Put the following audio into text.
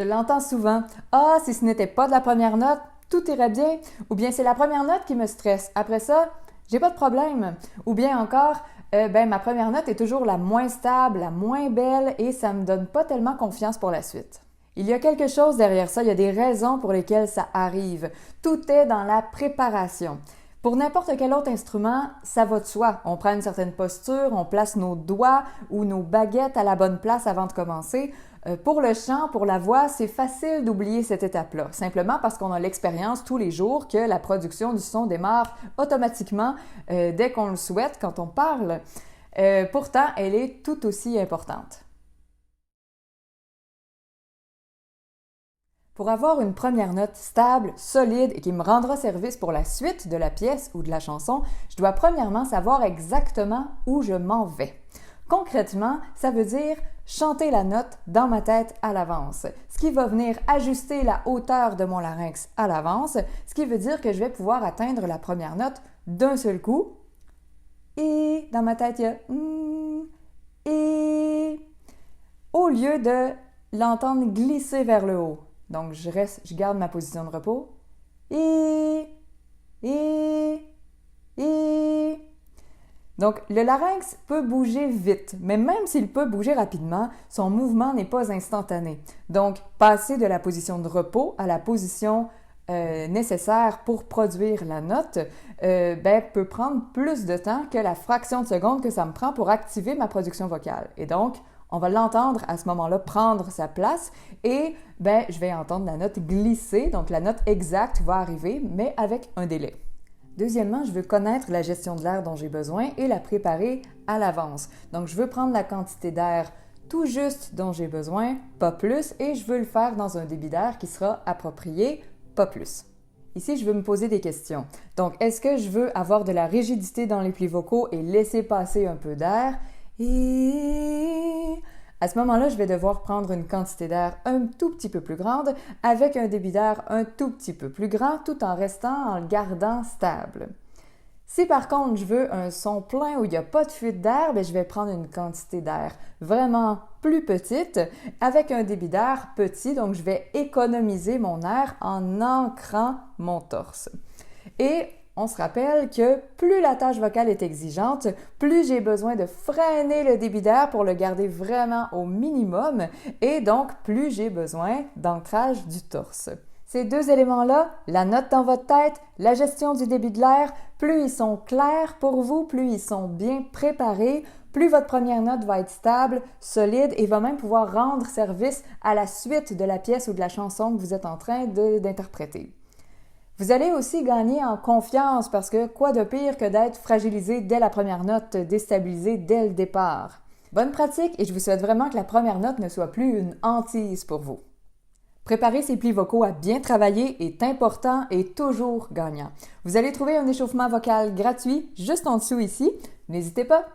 l'entends souvent. Ah, si ce n'était pas de la première note, tout irait bien. Ou bien c'est la première note qui me stresse. Après ça, j'ai pas de problème. Ou bien encore, ma première note est toujours la moins stable, la moins belle et ça me donne pas tellement confiance pour la suite. Il y a quelque chose derrière ça, il y a des raisons pour lesquelles ça arrive. Tout est dans la préparation. Pour n'importe quel autre instrument, ça va de soi. On prend une certaine posture, on place nos doigts ou nos baguettes à la bonne place avant de commencer. Pour le chant, pour la voix, c'est facile d'oublier cette étape-là, simplement parce qu'on a l'expérience tous les jours que la production du son démarre automatiquement dès qu'on le souhaite quand on parle. Pourtant, elle est tout aussi importante. Pour avoir une première note stable, solide et qui me rendra service pour la suite de la pièce ou de la chanson, je dois premièrement savoir exactement où je m'en vais. Concrètement, ça veut dire chanter la note dans ma tête à l'avance, ce qui va venir ajuster la hauteur de mon larynx à l'avance, ce qui veut dire que je vais pouvoir atteindre la première note d'un seul coup. Et dans ma tête, il y a et au lieu de l'entendre glisser vers le haut. Donc, je garde ma position de repos. Et. Donc, le larynx peut bouger vite, mais même s'il peut bouger rapidement, son mouvement n'est pas instantané. Donc, passer de la position de repos à la position nécessaire pour produire la note peut prendre plus de temps que la fraction de seconde que ça me prend pour activer ma production vocale. Et donc, on va l'entendre à ce moment-là prendre sa place et je vais entendre la note glisser, donc la note exacte va arriver, mais avec un délai. Deuxièmement, je veux connaître la gestion de l'air dont j'ai besoin et la préparer à l'avance. Donc, je veux prendre la quantité d'air tout juste dont j'ai besoin, pas plus, et je veux le faire dans un débit d'air qui sera approprié, pas plus. Ici, je veux me poser des questions. Donc, est-ce que je veux avoir de la rigidité dans les plis vocaux et laisser passer un peu d'air? Et à ce moment-là, je vais devoir prendre une quantité d'air un tout petit peu plus grande avec un débit d'air un tout petit peu plus grand tout en en le gardant stable. Si par contre je veux un son plein où il n'y a pas de fuite d'air, je vais prendre une quantité d'air vraiment plus petite avec un débit d'air petit, donc je vais économiser mon air en ancrant mon torse. Et on se rappelle que plus la tâche vocale est exigeante, plus j'ai besoin de freiner le débit d'air pour le garder vraiment au minimum et donc plus j'ai besoin d'ancrage du torse. Ces deux éléments-là, la note dans votre tête, la gestion du débit de l'air, plus ils sont clairs pour vous, plus ils sont bien préparés, plus votre première note va être stable, solide et va même pouvoir rendre service à la suite de la pièce ou de la chanson que vous êtes en train d'interpréter. Vous allez aussi gagner en confiance parce que quoi de pire que d'être fragilisé dès la première note, déstabilisé dès le départ. Bonne pratique et je vous souhaite vraiment que la première note ne soit plus une hantise pour vous. Préparer ses plis vocaux à bien travailler est important et toujours gagnant. Vous allez trouver un échauffement vocal gratuit juste en dessous ici. N'hésitez pas!